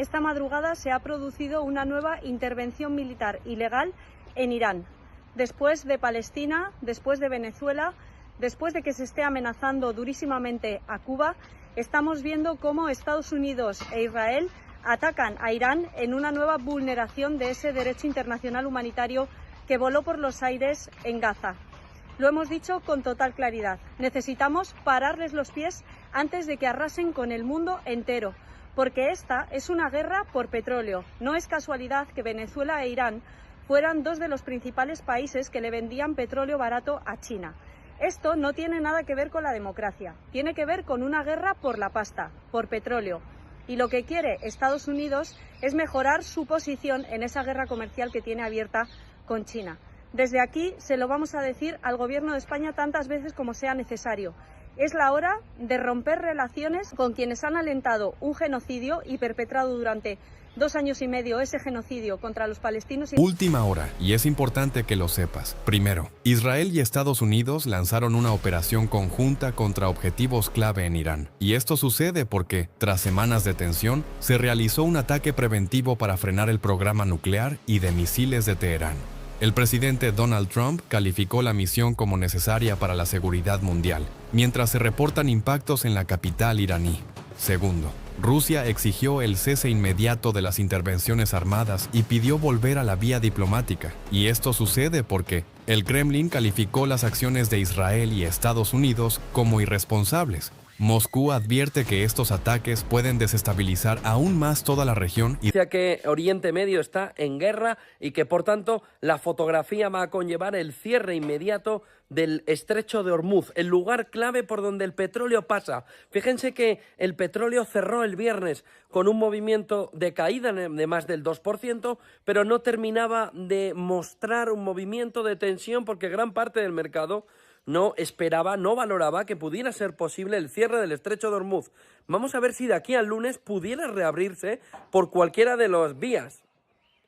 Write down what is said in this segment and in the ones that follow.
esta madrugada se ha producido una nueva intervención militar ilegal en Irán. Después de Palestina, después de Venezuela, después de que se esté amenazando durísimamente a Cuba, estamos viendo cómo Estados Unidos e Israel atacan a Irán en una nueva vulneración de ese derecho internacional humanitario que voló por los aires en Gaza. Lo hemos dicho con total claridad. Necesitamos pararles los pies antes de que arrasen con el mundo entero, porque esta es una guerra por petróleo. No es casualidad que Venezuela e Irán fueran dos de los principales países que le vendían petróleo barato a China. Esto no tiene nada que ver con la democracia, tiene que ver con una guerra por la pasta, por petróleo. Y lo que quiere Estados Unidos es mejorar su posición en esa guerra comercial que tiene abierta con China. Desde aquí se lo vamos a decir al Gobierno de España tantas veces como sea necesario. Es la hora de romper relaciones con quienes han alentado un genocidio y perpetrado durante 2 años y medio ese genocidio contra los palestinos. Última hora, y es importante que lo sepas. Primero, Israel y Estados Unidos lanzaron una operación conjunta contra objetivos clave en Irán. Y esto sucede porque, tras semanas de tensión, se realizó un ataque preventivo para frenar el programa nuclear y de misiles de Teherán. El presidente Donald Trump calificó la misión como necesaria para la seguridad mundial, mientras se reportan impactos en la capital iraní. Segundo, Rusia exigió el cese inmediato de las intervenciones armadas y pidió volver a la vía diplomática. Y esto sucede porque el Kremlin calificó las acciones de Israel y Estados Unidos como irresponsables. Moscú advierte que estos ataques pueden desestabilizar aún más toda la región y que Oriente Medio está en guerra y que por tanto la fotografía va a conllevar el cierre inmediato del estrecho de Hormuz, el lugar clave por donde el petróleo pasa. Fíjense que el petróleo cerró el viernes con un movimiento de caída de más del 2%, pero no terminaba de mostrar un movimiento de tensión porque gran parte del mercado no esperaba, no valoraba que pudiera ser posible el cierre del estrecho de Hormuz. Vamos a ver si de aquí al lunes pudiera reabrirse por cualquiera de las vías,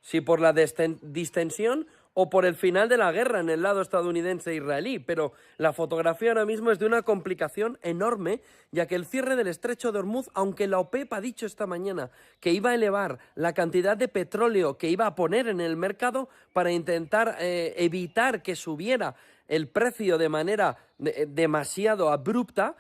si por la distensión o por el final de la guerra en el lado estadounidense e israelí, pero la fotografía ahora mismo es de una complicación enorme, ya que el cierre del estrecho de Hormuz, aunque la OPEP ha dicho esta mañana que iba a elevar la cantidad de petróleo que iba a poner en el mercado para intentar evitar que subiera el precio de manera demasiado abrupta,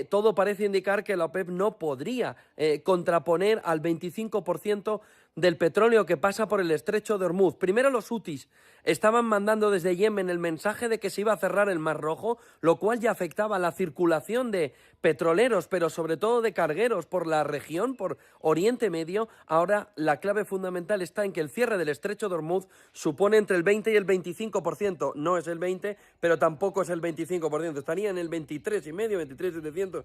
todo parece indicar que la OPEP no podría contraponer al 25% del petróleo que pasa por el estrecho de Hormuz. Primero los hutis estaban mandando desde Yemen el mensaje de que se iba a cerrar el Mar Rojo, lo cual ya afectaba la circulación de petroleros, pero sobre todo de cargueros por la región, por Oriente Medio. Ahora la clave fundamental está en que el cierre del estrecho de Hormuz supone entre el 20 y el 25%. No es el 20, pero tampoco es el 25%. Estaría en el 23,5, 23,700.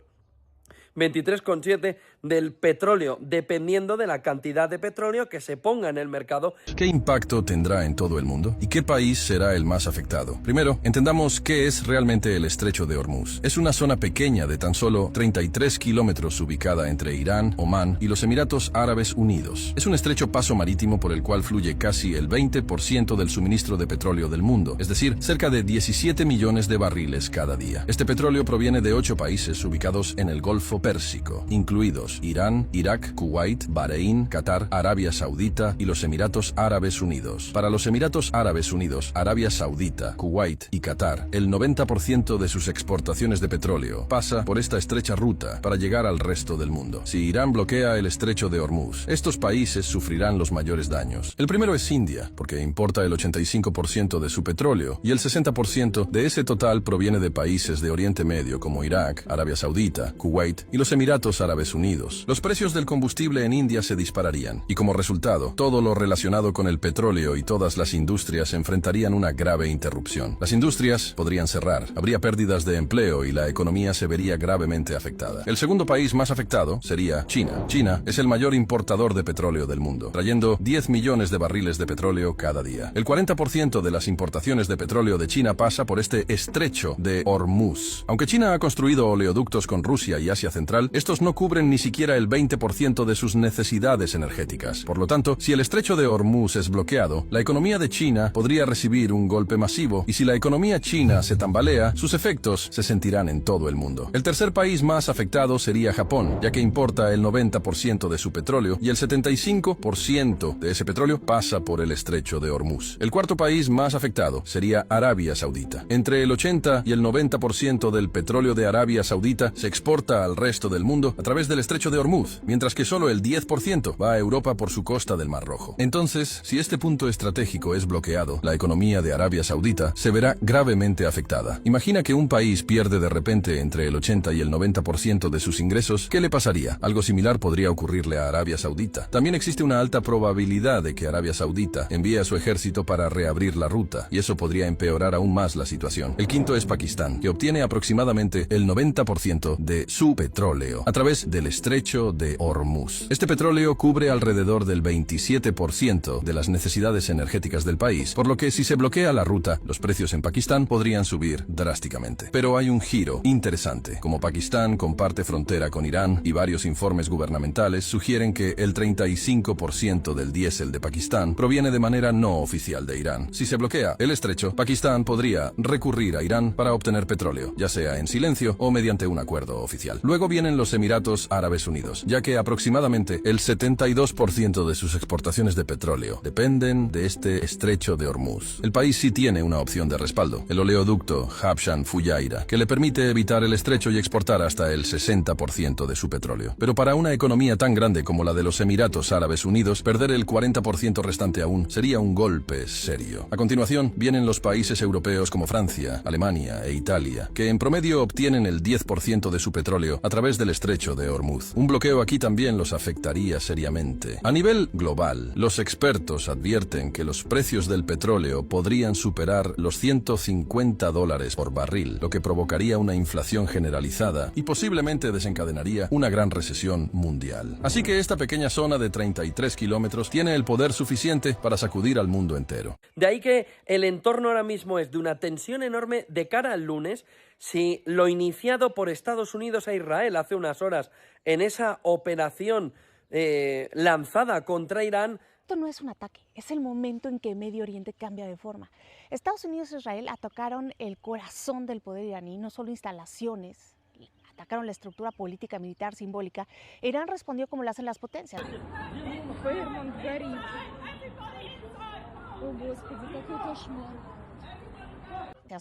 23,7 del petróleo, dependiendo de la cantidad de petróleo que se ponga en el mercado. ¿Qué impacto tendrá en todo el mundo? ¿Y qué país será el más afectado? Primero, entendamos qué es realmente el estrecho de Hormuz. Es una zona pequeña de tan solo 33 kilómetros ubicada entre Irán, Omán y los Emiratos Árabes Unidos. Es un estrecho paso marítimo por el cual fluye casi el 20% del suministro de petróleo del mundo, es decir, cerca de 17 millones de barriles cada día. Este petróleo proviene de 8 países ubicados en el Golfo Pérsico, incluidos Irán, Irak, Kuwait, Bahrein, Qatar, Arabia Saudita y los Emiratos Árabes Unidos. Para los Emiratos Árabes Unidos, Arabia Saudita, Kuwait y Qatar, el 90% de sus exportaciones de petróleo pasa por esta estrecha ruta para llegar al resto del mundo. Si Irán bloquea el estrecho de Hormuz, estos países sufrirán los mayores daños. El primero es India, porque importa el 85% de su petróleo y el 60% de ese total proviene de países de Oriente Medio como Irak, Arabia Saudita, Kuwait y los Emiratos Árabes Unidos. Los precios del combustible en India se dispararían y como resultado, todo lo relacionado con el petróleo y todas las industrias enfrentarían una grave interrupción. Las industrias podrían cerrar, habría pérdidas de empleo y la economía se vería gravemente afectada. El segundo país más afectado sería China. China es el mayor importador de petróleo del mundo, trayendo 10 millones de barriles de petróleo cada día. El 40% de las importaciones de petróleo de China pasa por este estrecho de Hormuz. Aunque China ha construido oleoductos con Rusia y Asia Central, estos no cubren ni siquiera el 20% de sus necesidades energéticas. Por lo tanto, si el estrecho de Hormuz es bloqueado, la economía de China podría recibir un golpe masivo, y si la economía china se tambalea, sus efectos se sentirán en todo el mundo. El tercer país más afectado sería Japón, ya que importa el 90% de su petróleo y el 75% de ese petróleo pasa por el estrecho de Hormuz. El cuarto país más afectado sería Arabia Saudita. Entre el 80 y el 90% del petróleo de Arabia Saudita se exporta al resto del mundo a través del estrecho de Hormuz, mientras que solo el 10% va a Europa por su costa del Mar Rojo. Entonces, si este punto estratégico es bloqueado, la economía de Arabia Saudita se verá gravemente afectada. Imagina que un país pierde de repente entre el 80 y el 90% de sus ingresos. ¿Qué le pasaría? Algo similar podría ocurrirle a Arabia Saudita. También existe una alta probabilidad de que Arabia Saudita envíe a su ejército para reabrir la ruta, y eso podría empeorar aún más la situación. El quinto es Pakistán, que obtiene aproximadamente el 90% de su petróleo a través del estrecho de Hormuz. Este petróleo cubre alrededor del 27% de las necesidades energéticas del país, por lo que si se bloquea la ruta, los precios en Pakistán podrían subir drásticamente. Pero hay un giro interesante. Como Pakistán comparte frontera con Irán y varios informes gubernamentales sugieren que el 35% del diésel de Pakistán proviene de manera no oficial de Irán. Si se bloquea el estrecho, Pakistán podría recurrir a Irán para obtener petróleo, ya sea en silencio o mediante un acuerdo oficial. Luego vienen los Emiratos Árabes Unidos, ya que aproximadamente el 72% de sus exportaciones de petróleo dependen de este estrecho de Hormuz. El país sí tiene una opción de respaldo, el oleoducto Habshan Fujairah, que le permite evitar el estrecho y exportar hasta el 60% de su petróleo. Pero para una economía tan grande como la de los Emiratos Árabes Unidos, perder el 40% restante aún sería un golpe serio. A continuación, vienen los países europeos como Francia, Alemania e Italia, que en promedio obtienen el 10% de su petróleo a través del estrecho de Hormuz. Un bloqueo aquí también los afectaría seriamente. A nivel global, los expertos advierten que los precios del petróleo podrían superar los $150 por barril, lo que provocaría una inflación generalizada y posiblemente desencadenaría una gran recesión mundial. Así que esta pequeña zona de 33 kilómetros tiene el poder suficiente para sacudir al mundo entero. De ahí que el entorno ahora mismo es de una tensión enorme de cara al lunes. Si lo iniciado por Estados Unidos a Israel hace unas horas en esa operación lanzada contra Irán. Esto no es un ataque, es el momento en que Medio Oriente cambia de forma. Estados Unidos e Israel atacaron el corazón del poder iraní, no solo instalaciones, atacaron la estructura política, militar, simbólica. Irán respondió como lo hacen las potencias.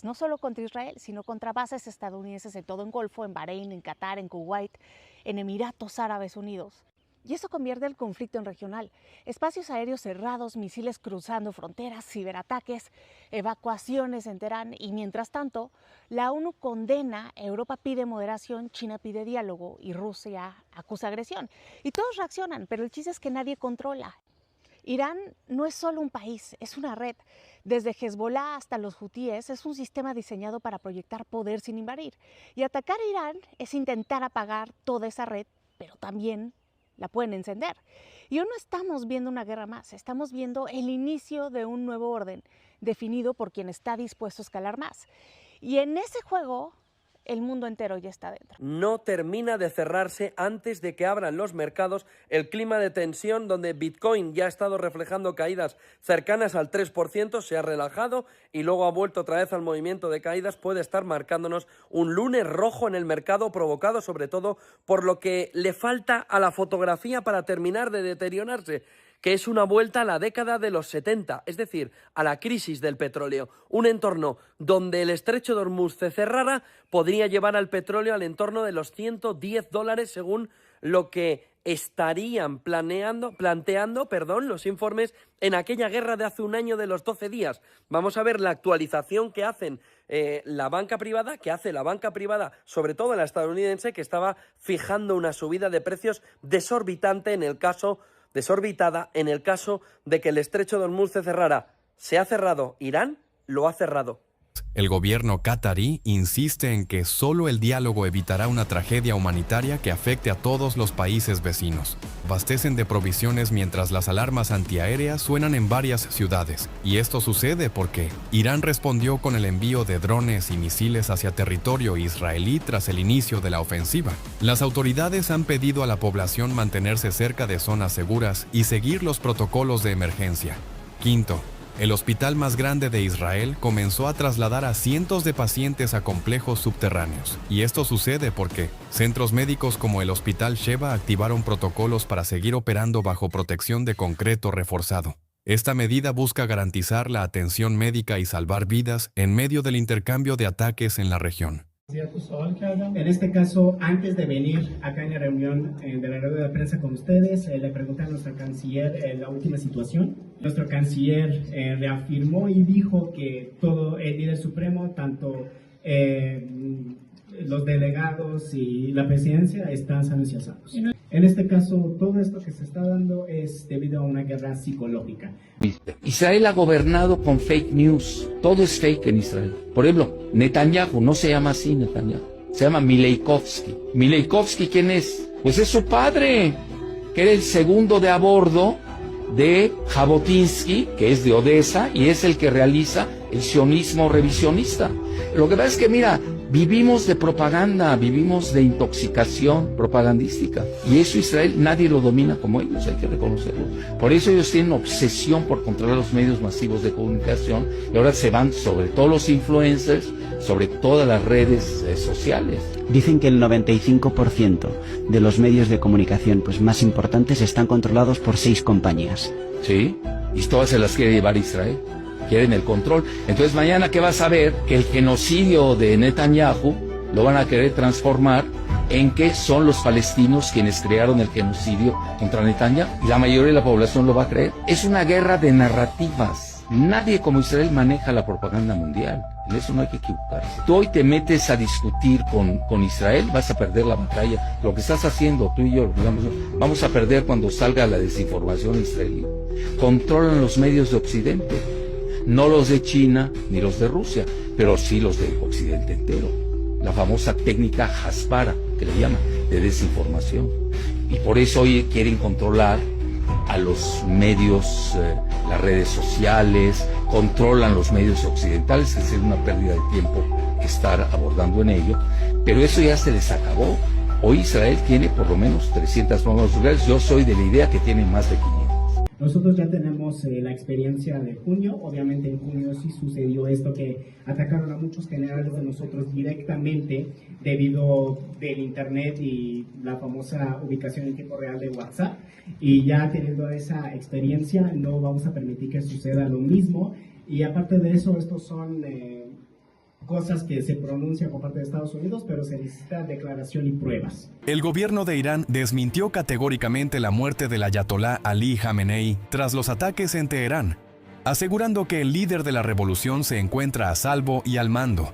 No solo contra Israel, sino contra bases estadounidenses en todo el Golfo, en Bahrein, en Qatar, en Kuwait, en Emiratos Árabes Unidos. Y eso convierte el conflicto en regional. Espacios aéreos cerrados, misiles cruzando fronteras, ciberataques, evacuaciones en Teherán. Y mientras tanto, la ONU condena, Europa pide moderación, China pide diálogo y Rusia acusa agresión. Y todos reaccionan, pero el chiste es que nadie controla. Irán no es solo un país, es una red. Desde Hezbollah hasta los hutíes es un sistema diseñado para proyectar poder sin invadir. Y atacar a Irán es intentar apagar toda esa red, pero también la pueden encender. Y hoy no estamos viendo una guerra más, estamos viendo el inicio de un nuevo orden definido por quien está dispuesto a escalar más. Y en ese juego, el mundo entero ya está dentro. No termina de cerrarse antes de que abran los mercados. El clima de tensión donde Bitcoin ya ha estado reflejando caídas cercanas al 3%, se ha relajado y luego ha vuelto otra vez al movimiento de caídas, puede estar marcándonos un lunes rojo en el mercado, provocado sobre todo por lo que le falta a la fotografía para terminar de deteriorarse, que es una vuelta a la década de los 70, es decir, a la crisis del petróleo. Un entorno donde el estrecho de Hormuz se cerrara podría llevar al petróleo al entorno de los $110 según lo que estarían planteando los informes en aquella guerra de hace un año de los 12 días. Vamos a ver la actualización que hacen la banca privada, sobre todo la estadounidense, que estaba fijando una subida de precios desorbitada en el caso de que el estrecho de Hormuz se cerrara. ¿Se ha cerrado Irán? Lo ha cerrado. El gobierno catarí insiste en que solo el diálogo evitará una tragedia humanitaria que afecte a todos los países vecinos. Abastecen de provisiones mientras las alarmas antiaéreas suenan en varias ciudades. Y esto sucede porque Irán respondió con el envío de drones y misiles hacia territorio israelí tras el inicio de la ofensiva. Las autoridades han pedido a la población mantenerse cerca de zonas seguras y seguir los protocolos de emergencia. Quinto, el hospital más grande de Israel comenzó a trasladar a cientos de pacientes a complejos subterráneos. Y esto sucede porque centros médicos como el Hospital Sheba activaron protocolos para seguir operando bajo protección de concreto reforzado. Esta medida busca garantizar la atención médica y salvar vidas en medio del intercambio de ataques en la región. En este caso, antes de venir acá en la reunión de la rueda de prensa con ustedes, le pregunté a nuestra canciller la última situación. Nuestro canciller reafirmó y dijo que todo el líder supremo, tanto los delegados y la presidencia están sanos y salvos. En este caso, todo esto que se está dando es debido a una guerra psicológica. Israel ha gobernado con fake news. Todo es fake en Israel. Por ejemplo, Netanyahu no se llama así Netanyahu. Se llama Mileikovsky. ¿Mileikovsky quién es? Pues es su padre, que era el segundo de a bordo de Jabotinsky, que es de Odessa, y es el que realiza el sionismo revisionista. Lo que pasa es que, mira, vivimos de propaganda, vivimos de intoxicación propagandística. Y eso Israel nadie lo domina como ellos, hay que reconocerlo. Por eso ellos tienen obsesión por controlar los medios masivos de comunicación y ahora se van sobre todos los influencers, sobre todas las redes sociales. Dicen que el 95% de los medios de comunicación más importantes están controlados por 6 compañías. Sí, y todas se las quiere llevar Israel. Quieren el control. Entonces mañana, ¿qué vas a ver? Que el genocidio de Netanyahu lo van a querer transformar en que son los palestinos quienes crearon el genocidio contra Netanyahu. Y la mayoría de la población lo va a creer. Es una guerra de narrativas. Nadie como Israel maneja la propaganda mundial. En eso no hay que equivocarse. Tú hoy te metes a discutir con Israel, vas a perder la batalla. Lo que estás haciendo, tú y yo, vamos a perder cuando salga la desinformación israelí. Controlan los medios de Occidente. No los de China ni los de Rusia, pero sí los de Occidente entero. La famosa técnica Hasbara, que le llaman, de desinformación. Y por eso hoy quieren controlar a los medios, las redes sociales, controlan los medios occidentales, es decir, una pérdida de tiempo estar abordando en ello. Pero eso ya se les acabó. Hoy Israel tiene por lo menos 300 bombas nucleares. Yo soy de la idea que tiene más de 500. Nosotros ya tenemos la experiencia de junio. Obviamente en junio sí sucedió esto, que atacaron a muchos generales de nosotros directamente debido del internet y la famosa ubicación en tiempo real de WhatsApp. Y ya teniendo esa experiencia no vamos a permitir que suceda lo mismo. Y aparte de eso, estos son cosas que se pronuncian por parte de Estados Unidos, pero se necesita declaración y pruebas. El gobierno de Irán desmintió categóricamente la muerte del ayatolá Ali Jamenei tras los ataques en Teherán, asegurando que el líder de la revolución se encuentra a salvo y al mando.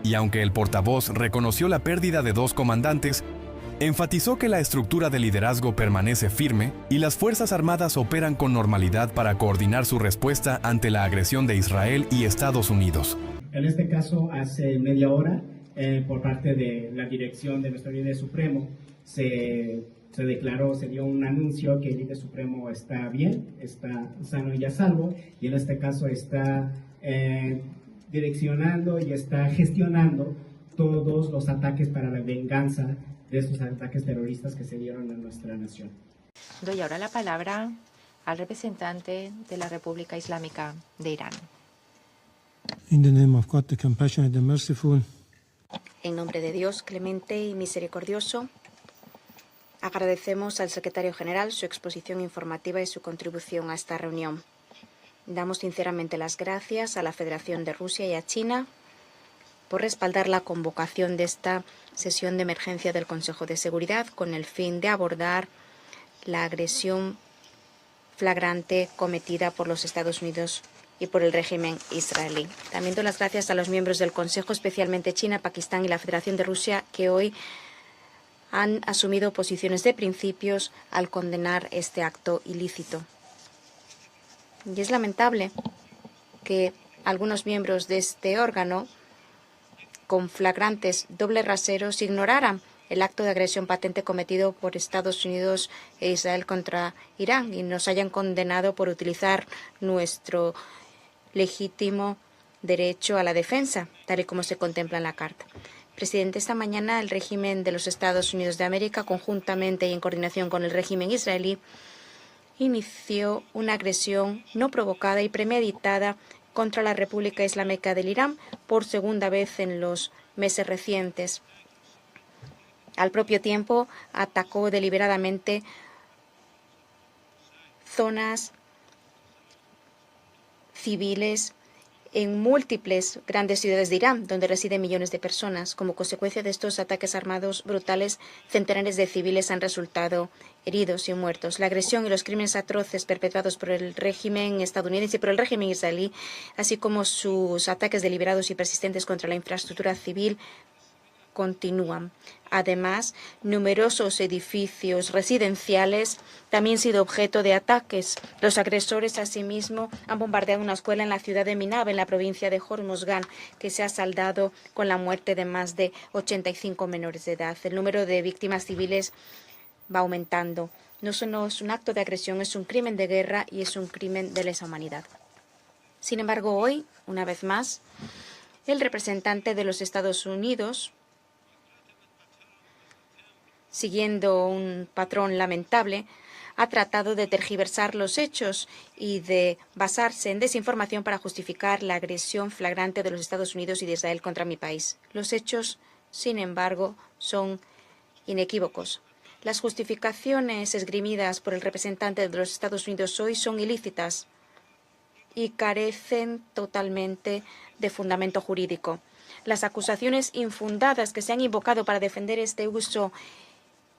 Y aunque el portavoz reconoció la pérdida de 2 comandantes, enfatizó que la estructura de liderazgo permanece firme y las Fuerzas Armadas operan con normalidad para coordinar su respuesta ante la agresión de Israel y Estados Unidos. En este caso, hace media hora, por parte de la dirección de nuestro líder supremo, se declaró, se dio un anuncio que el líder supremo está bien, está sano y a salvo, y en este caso está direccionando y está gestionando todos los ataques para la venganza de estos ataques terroristas que se dieron a nuestra nación. Doy ahora la palabra al representante de la República Islámica de Irán. In the name of God, the compassionate and merciful. En nombre de Dios clemente y misericordioso, agradecemos al secretario general su exposición informativa y su contribución a esta reunión. Damos sinceramente las gracias a la Federación de Rusia y a China por respaldar la convocación de esta sesión de emergencia del Consejo de Seguridad con el fin de abordar la agresión flagrante cometida por los Estados Unidos y por el régimen israelí. También doy las gracias a los miembros del Consejo, especialmente China, Pakistán y la Federación de Rusia, que hoy han asumido posiciones de principios al condenar este acto ilícito. Y es lamentable que algunos miembros de este órgano, con flagrantes dobles raseros, ignoraran el acto de agresión patente cometido por Estados Unidos e Israel contra Irán y nos hayan condenado por utilizar nuestro legítimo derecho a la defensa, tal y como se contempla en la Carta. Presidente, esta mañana el régimen de los Estados Unidos de América, conjuntamente y en coordinación con el régimen israelí, inició una agresión no provocada y premeditada contra la República Islámica del Irán por segunda vez en los meses recientes. Al propio tiempo, atacó deliberadamente zonas civiles en múltiples grandes ciudades de Irán, donde residen millones de personas. Como consecuencia de estos ataques armados brutales, centenares de civiles han resultado heridos y muertos. La agresión y los crímenes atroces perpetrados por el régimen estadounidense y por el régimen israelí, así como sus ataques deliberados y persistentes contra la infraestructura civil, continúan. Además, numerosos edificios residenciales también han sido objeto de ataques. Los agresores, asimismo, han bombardeado una escuela en la ciudad de Minab, en la provincia de Hormozgan, que se ha saldado con la muerte de más de 85 menores de edad. El número de víctimas civiles va aumentando. No solo es un acto de agresión, es un crimen de guerra y es un crimen de lesa humanidad. Sin embargo, hoy, una vez más, el representante de los Estados Unidos, siguiendo un patrón lamentable, ha tratado de tergiversar los hechos y de basarse en desinformación para justificar la agresión flagrante de los Estados Unidos y de Israel contra mi país. Los hechos, sin embargo, son inequívocos. Las justificaciones esgrimidas por el representante de los Estados Unidos hoy son ilícitas y carecen totalmente de fundamento jurídico. Las acusaciones infundadas que se han invocado para defender este uso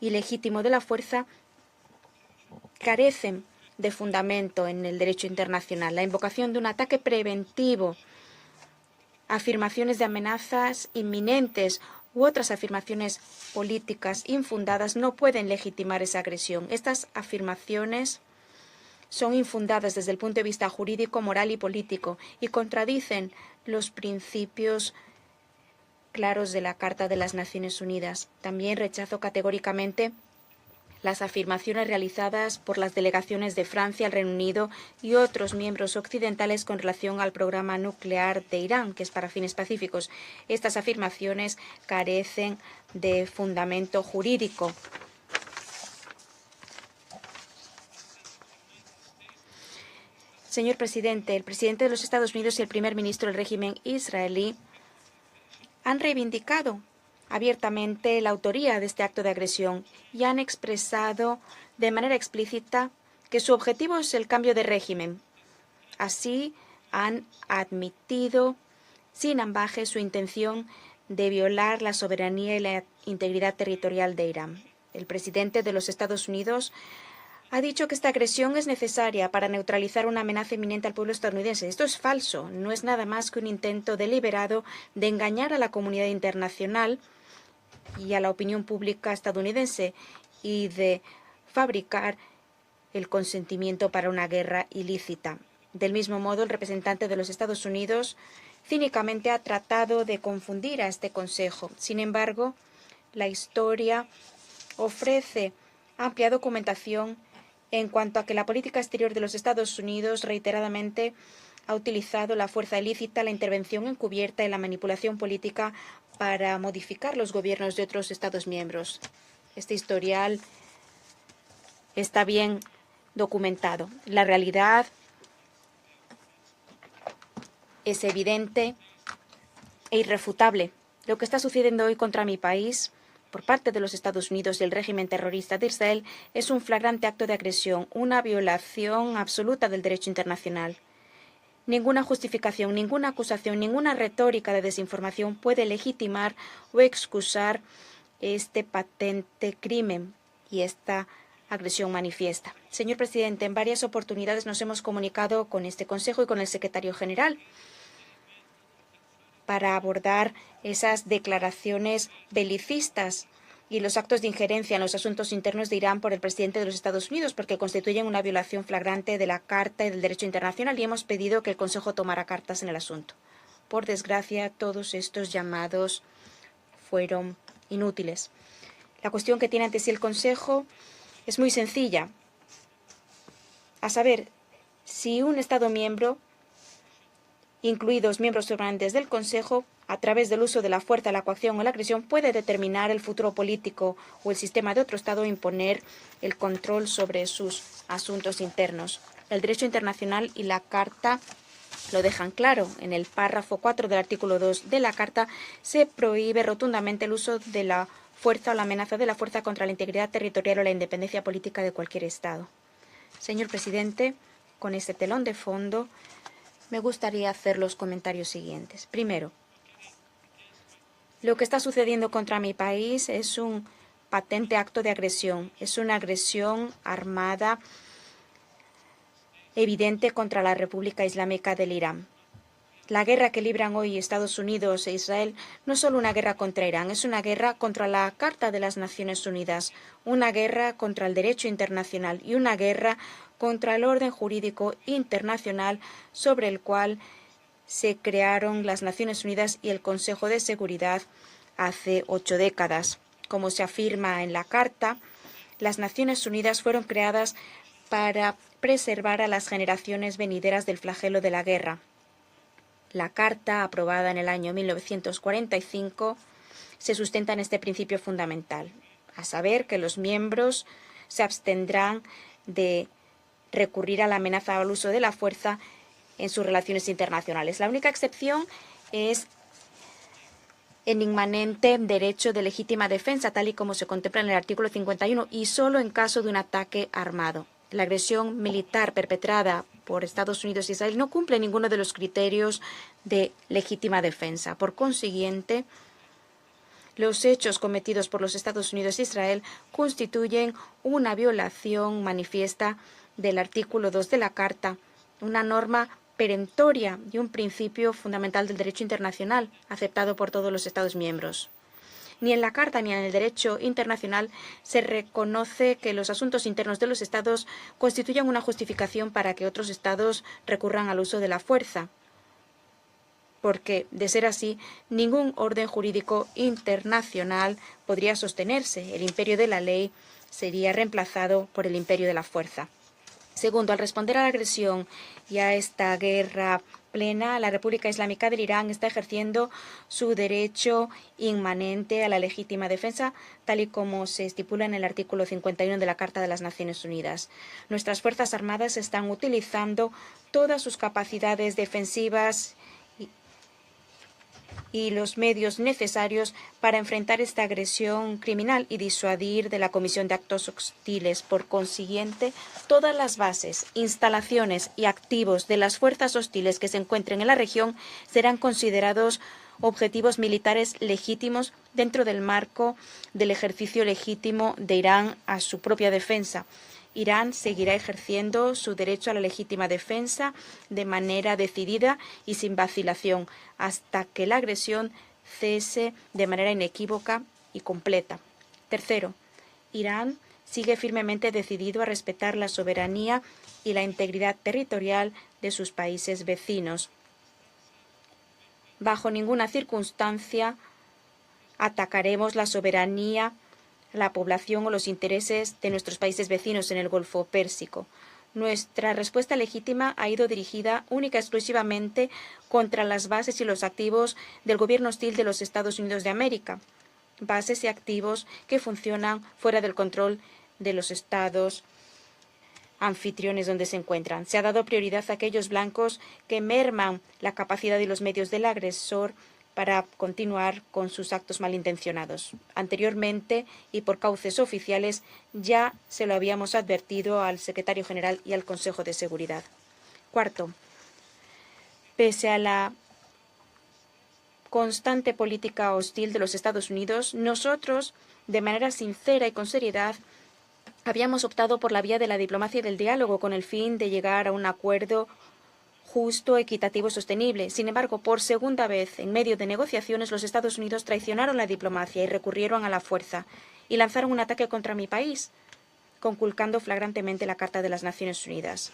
ilegítimo de la fuerza carecen de fundamento en el derecho internacional. La invocación de un ataque preventivo, afirmaciones de amenazas inminentes u otras afirmaciones políticas infundadas no pueden legitimar esa agresión. Estas afirmaciones son infundadas desde el punto de vista jurídico, moral y político y contradicen los principios claros de la Carta de las Naciones Unidas. También rechazo categóricamente las afirmaciones realizadas por las delegaciones de Francia, el Reino Unido y otros miembros occidentales con relación al programa nuclear de Irán, que es para fines pacíficos. Estas afirmaciones carecen de fundamento jurídico. Señor presidente, el presidente de los Estados Unidos y el primer ministro del régimen israelí han reivindicado abiertamente la autoría de este acto de agresión y han expresado de manera explícita que su objetivo es el cambio de régimen. Así, han admitido sin ambaje su intención de violar la soberanía y la integridad territorial de Irán. El presidente de los Estados Unidos ha dicho que esta agresión es necesaria para neutralizar una amenaza inminente al pueblo estadounidense. Esto es falso. No es nada más que un intento deliberado de engañar a la comunidad internacional y a la opinión pública estadounidense y de fabricar el consentimiento para una guerra ilícita. Del mismo modo, el representante de los Estados Unidos cínicamente ha tratado de confundir a este Consejo. Sin embargo, la historia ofrece amplia documentación en cuanto a que la política exterior de los Estados Unidos reiteradamente ha utilizado la fuerza ilícita, la intervención encubierta y la manipulación política para modificar los gobiernos de otros Estados miembros. Este historial está bien documentado. La realidad es evidente e irrefutable. Lo que está sucediendo hoy contra mi país por parte de los Estados Unidos y el régimen terrorista de Israel es un flagrante acto de agresión, una violación absoluta del derecho internacional. Ninguna justificación, ninguna acusación, ninguna retórica de desinformación puede legitimar o excusar este patente crimen y esta agresión manifiesta. Señor presidente, en varias oportunidades nos hemos comunicado con este Consejo y con el secretario general para abordar esas declaraciones belicistas y los actos de injerencia en los asuntos internos de Irán por el presidente de los Estados Unidos, porque constituyen una violación flagrante de la Carta y del Derecho Internacional, y hemos pedido que el Consejo tomara cartas en el asunto. Por desgracia, todos estos llamados fueron inútiles. La cuestión que tiene ante sí el Consejo es muy sencilla, a saber, si un Estado miembro, incluidos miembros permanentes del Consejo, a través del uso de la fuerza, la coacción o la agresión, puede determinar el futuro político o el sistema de otro Estado e imponer el control sobre sus asuntos internos. El derecho internacional y la Carta lo dejan claro. En el párrafo 4 del artículo 2 de la Carta se prohíbe rotundamente el uso de la fuerza o la amenaza de la fuerza contra la integridad territorial o la independencia política de cualquier Estado. Señor presidente, con este telón de fondo, me gustaría hacer los comentarios siguientes. Primero, lo que está sucediendo contra mi país es un patente acto de agresión. Es una agresión armada evidente contra la República Islámica del Irán. La guerra que libran hoy Estados Unidos e Israel no es solo una guerra contra Irán, es una guerra contra la Carta de las Naciones Unidas, una guerra contra el derecho internacional y una guerra contra el orden jurídico internacional sobre el cual se crearon las Naciones Unidas y el Consejo de Seguridad hace 8 décadas. Como se afirma en la Carta, las Naciones Unidas fueron creadas para preservar a las generaciones venideras del flagelo de la guerra. La Carta, aprobada en el año 1945, se sustenta en este principio fundamental, a saber que los miembros se abstendrán de recurrir a la amenaza o al uso de la fuerza en sus relaciones internacionales. La única excepción es el inmanente derecho de legítima defensa, tal y como se contempla en el artículo 51, y solo en caso de un ataque armado. La agresión militar perpetrada por Estados Unidos y Israel no cumple ninguno de los criterios de legítima defensa. Por consiguiente, los hechos cometidos por los Estados Unidos e Israel constituyen una violación manifiesta del artículo 2 de la Carta, una norma perentoria y un principio fundamental del derecho internacional, aceptado por todos los Estados miembros. Ni en la Carta ni en el derecho internacional se reconoce que los asuntos internos de los Estados constituyan una justificación para que otros Estados recurran al uso de la fuerza, porque, de ser así, ningún orden jurídico internacional podría sostenerse. El imperio de la ley sería reemplazado por el imperio de la fuerza. Segundo, al responder a la agresión y a esta guerra plena, la República Islámica del Irán está ejerciendo su derecho inmanente a la legítima defensa, tal y como se estipula en el artículo 51 de la Carta de las Naciones Unidas. Nuestras Fuerzas Armadas están utilizando todas sus capacidades defensivas y los medios necesarios para enfrentar esta agresión criminal y disuadir de la comisión de actos hostiles. Por consiguiente, todas las bases, instalaciones y activos de las fuerzas hostiles que se encuentren en la región serán considerados objetivos militares legítimos dentro del marco del ejercicio legítimo de Irán a su propia defensa. Irán seguirá ejerciendo su derecho a la legítima defensa de manera decidida y sin vacilación hasta que la agresión cese de manera inequívoca y completa. Tercero, Irán sigue firmemente decidido a respetar la soberanía y la integridad territorial de sus países vecinos. Bajo ninguna circunstancia atacaremos la soberanía, la población o los intereses de nuestros países vecinos en el Golfo Pérsico. Nuestra respuesta legítima ha ido dirigida única y exclusivamente contra las bases y los activos del gobierno hostil de los Estados Unidos de América, bases y activos que funcionan fuera del control de los estados anfitriones donde se encuentran. Se ha dado prioridad a aquellos blancos que merman la capacidad y los medios del agresor para continuar con sus actos malintencionados. Anteriormente, y por cauces oficiales, ya se lo habíamos advertido al secretario general y al Consejo de Seguridad. Cuarto, Pese a la constante política hostil de los Estados Unidos, nosotros, de manera sincera y con seriedad, habíamos optado por la vía de la diplomacia y del diálogo con el fin de llegar a un acuerdo justo, equitativo y sostenible. Sin embargo, por segunda vez, en medio de negociaciones, los Estados Unidos traicionaron la diplomacia y recurrieron a la fuerza y lanzaron un ataque contra mi país, conculcando flagrantemente la Carta de las Naciones Unidas,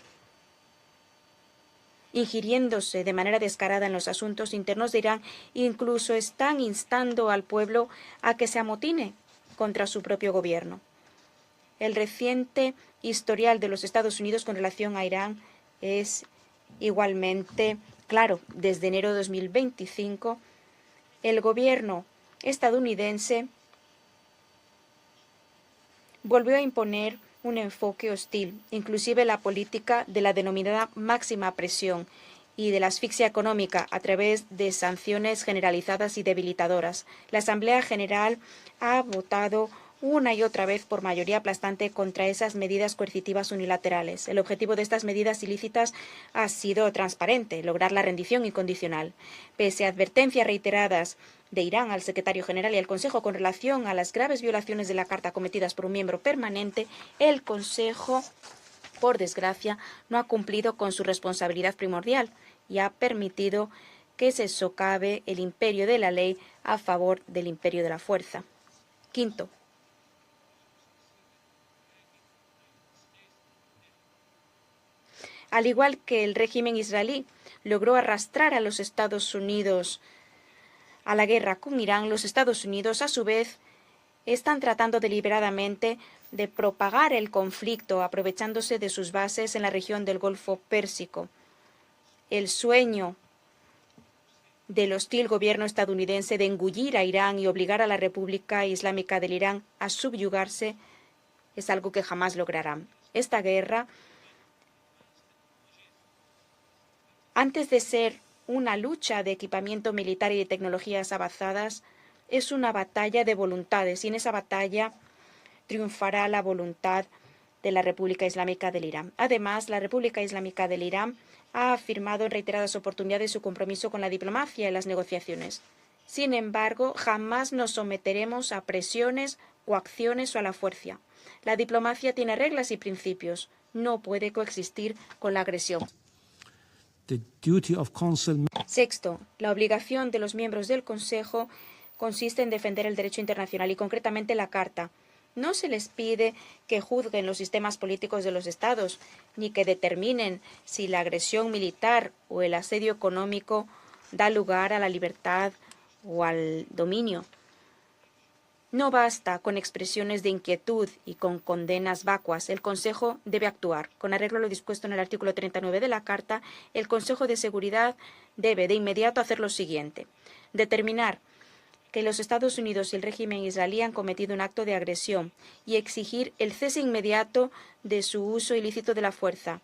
ingiriéndose de manera descarada en los asuntos internos de Irán. Incluso están instando al pueblo a que se amotine contra su propio gobierno. El reciente historial de los Estados Unidos con relación a Irán es igualmente claro. Desde enero de 2025, el gobierno estadounidense volvió a imponer un enfoque hostil, inclusive la política de la denominada máxima presión y de la asfixia económica a través de sanciones generalizadas y debilitadoras. La Asamblea General ha votado una y otra vez por mayoría aplastante contra esas medidas coercitivas unilaterales. El objetivo de estas medidas ilícitas ha sido transparente: lograr la rendición incondicional. Pese a advertencias reiteradas de Irán al secretario general y al Consejo con relación a las graves violaciones de la Carta cometidas por un miembro permanente, el Consejo, por desgracia, no ha cumplido con su responsabilidad primordial y ha permitido que se socave el imperio de la ley a favor del imperio de la fuerza. Quinto, al igual que el régimen israelí logró arrastrar a los Estados Unidos a la guerra con Irán, los Estados Unidos, a su vez, están tratando deliberadamente de propagar el conflicto, aprovechándose de sus bases en la región del Golfo Pérsico. El sueño del hostil gobierno estadounidense de engullir a Irán y obligar a la República Islámica del Irán a subyugarse es algo que jamás lograrán. Esta guerra, antes de ser una lucha de equipamiento militar y de tecnologías avanzadas, es una batalla de voluntades, y en esa batalla triunfará la voluntad de la República Islámica del Irán. Además, la República Islámica del Irán ha afirmado en reiteradas oportunidades su compromiso con la diplomacia y las negociaciones. Sin embargo, jamás nos someteremos a presiones, coacciones o a la fuerza. La diplomacia tiene reglas y principios. No puede coexistir con la agresión. Sexto, la obligación de los miembros del Consejo consiste en defender el derecho internacional y concretamente la Carta. No se les pide que juzguen los sistemas políticos de los Estados, ni que determinen si la agresión militar o el asedio económico da lugar a la libertad o al dominio. No basta con expresiones de inquietud y con condenas vacuas. El Consejo debe actuar. Con arreglo a lo dispuesto en el artículo 39 de la Carta, el Consejo de Seguridad debe de inmediato hacer lo siguiente: determinar que los Estados Unidos y el régimen israelí han cometido un acto de agresión y exigir el cese inmediato de su uso ilícito de la fuerza,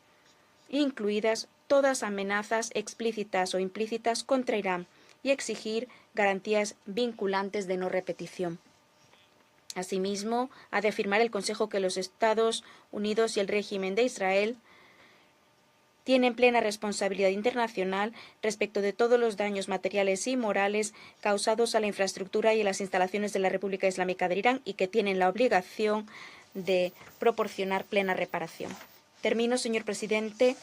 incluidas todas amenazas explícitas o implícitas contra Irán, y exigir garantías vinculantes de no repetición. Asimismo, ha de afirmar el Consejo que los Estados Unidos y el régimen de Israel tienen plena responsabilidad internacional respecto de todos los daños materiales y morales causados a la infraestructura y a las instalaciones de la República Islámica de Irán y que tienen la obligación de proporcionar plena reparación. Termino, señor presidente,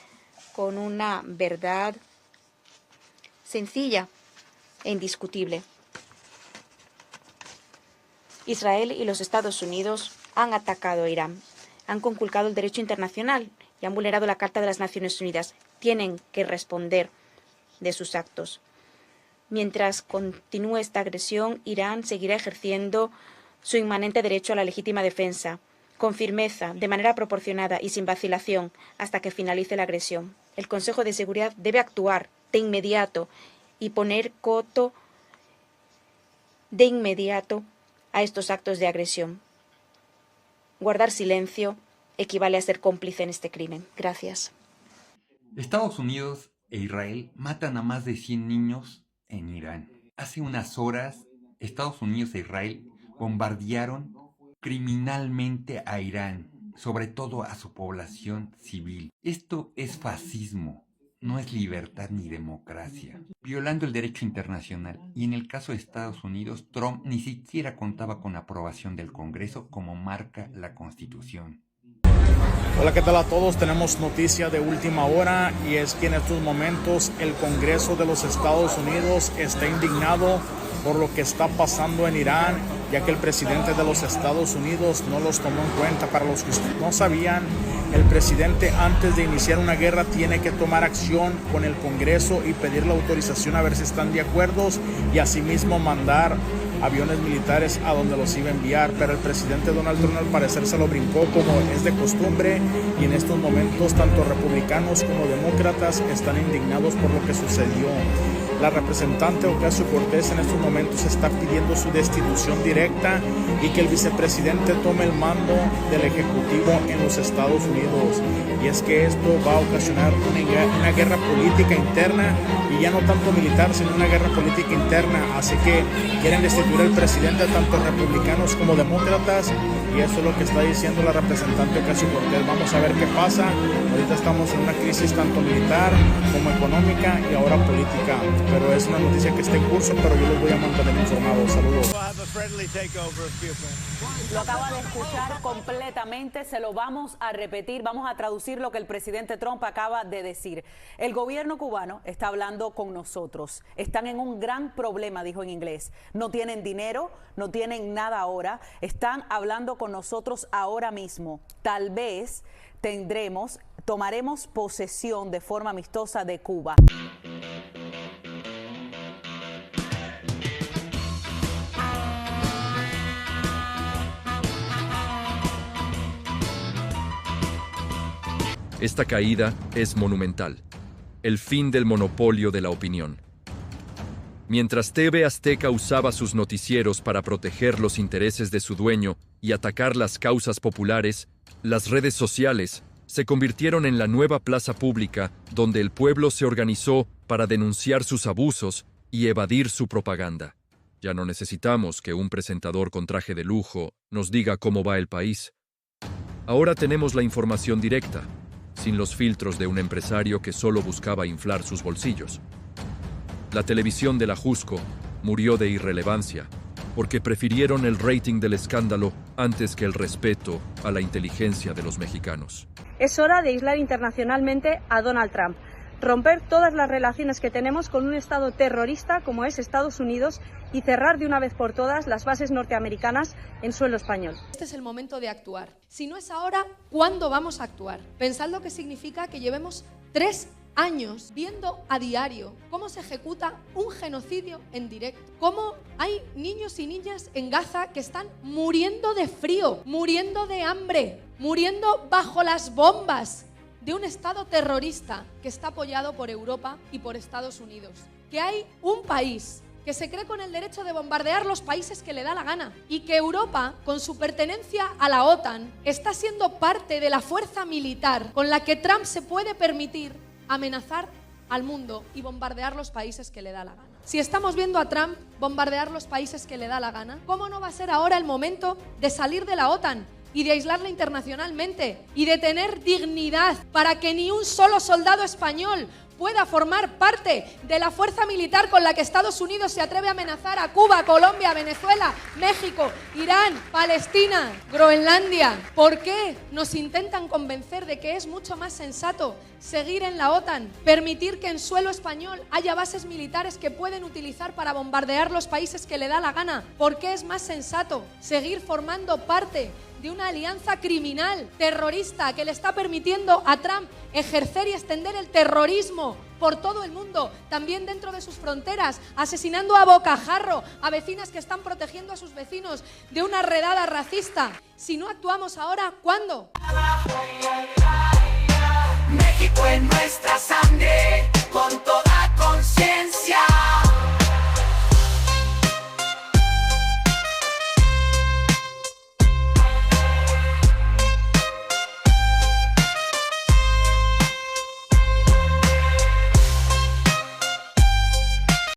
con una verdad sencilla e indiscutible. Israel y los Estados Unidos han atacado a Irán, han conculcado el derecho internacional y han vulnerado la Carta de las Naciones Unidas. Tienen que responder de sus actos. Mientras continúe esta agresión, Irán seguirá ejerciendo su inmanente derecho a la legítima defensa, con firmeza, de manera proporcionada y sin vacilación, hasta que finalice la agresión. El Consejo de Seguridad debe actuar de inmediato y poner coto de inmediato a estos actos de agresión. Guardar silencio equivale a ser cómplice en este crimen. Gracias. Estados Unidos e Israel matan a más de 100 niños en Irán. Hace unas horas, Estados Unidos e Israel bombardearon criminalmente a Irán, sobre todo a su población civil. Esto es fascismo, no es libertad ni democracia, violando el derecho internacional. Y en el caso de Estados Unidos, Trump ni siquiera contaba con la aprobación del Congreso como marca la Constitución. Hola, ¿qué tal a todos? Tenemos noticia de última hora y es que en estos momentos el Congreso de los Estados Unidos está indignado por lo que está pasando en Irán, ya que el presidente de los Estados Unidos no los tomó en cuenta. Para los que no sabían, el presidente antes de iniciar una guerra tiene que tomar acción con el Congreso y pedir la autorización a ver si están de acuerdo y asimismo mandar aviones militares a donde los iba a enviar, pero el presidente Donald Trump al parecer se lo brincó como es de costumbre y en estos momentos tanto republicanos como demócratas están indignados por lo que sucedió. La representante Ocasio-Cortez en estos momentos está pidiendo su destitución directa y que el vicepresidente tome el mando del Ejecutivo en los Estados Unidos. Y es que esto va a ocasionar una guerra política interna y ya no tanto militar, sino una guerra política interna. Así que quieren destituir al presidente tanto republicanos como demócratas y eso es lo que está diciendo la representante Ocasio-Cortez. Vamos a ver qué pasa. Ahorita estamos en una crisis tanto militar como económica y ahora política. Pero es una noticia que está en curso, pero yo los voy a mantener informados. Saludos. Lo acaba de escuchar completamente, se lo vamos a repetir, vamos a traducir lo que el presidente Trump acaba de decir. El gobierno cubano está hablando con nosotros, están en un gran problema, dijo en inglés. No tienen dinero, no tienen nada ahora, están hablando con nosotros ahora mismo. Tal vez tomaremos posesión de forma amistosa de Cuba. Esta caída es monumental, el fin del monopolio de la opinión. Mientras TV Azteca usaba sus noticieros para proteger los intereses de su dueño y atacar las causas populares, las redes sociales se convirtieron en la nueva plaza pública donde el pueblo se organizó para denunciar sus abusos y evadir su propaganda. Ya no necesitamos que un presentador con traje de lujo nos diga cómo va el país. Ahora tenemos la información directa, sin los filtros de un empresario que solo buscaba inflar sus bolsillos. La televisión de la Jusco murió de irrelevancia porque prefirieron el rating del escándalo antes que el respeto a la inteligencia de los mexicanos. Es hora de aislar internacionalmente a Donald Trump, romper todas las relaciones que tenemos con un Estado terrorista como es Estados Unidos y cerrar de una vez por todas las bases norteamericanas en suelo español. Este es el momento de actuar. Si no es ahora, ¿cuándo vamos a actuar? Pensad lo que significa que llevemos 3 años viendo a diario cómo se ejecuta un genocidio en directo, cómo hay niños y niñas en Gaza que están muriendo de frío, muriendo de hambre, muriendo bajo las bombas de un Estado terrorista que está apoyado por Europa y por Estados Unidos. Que hay un país que se cree con el derecho de bombardear los países que le da la gana y que Europa, con su pertenencia a la OTAN, está siendo parte de la fuerza militar con la que Trump se puede permitir amenazar al mundo y bombardear los países que le da la gana. Si estamos viendo a Trump bombardear los países que le da la gana, ¿cómo no va a ser ahora el momento de salir de la OTAN y de aislarla internacionalmente y de tener dignidad para que ni un solo soldado español pueda formar parte de la fuerza militar con la que Estados Unidos se atreve a amenazar a Cuba, Colombia, Venezuela, México, Irán, Palestina, Groenlandia? ¿Por qué nos intentan convencer de que es mucho más sensato seguir en la OTAN, permitir que en suelo español haya bases militares que pueden utilizar para bombardear los países que le da la gana? ¿Por qué es más sensato seguir formando parte de una alianza criminal, terrorista, que le está permitiendo a Trump ejercer y extender el terrorismo por todo el mundo, también dentro de sus fronteras, asesinando a bocajarro a vecinas que están protegiendo a sus vecinos de una redada racista? Si no actuamos ahora, ¿cuándo? México en nuestra sangre, con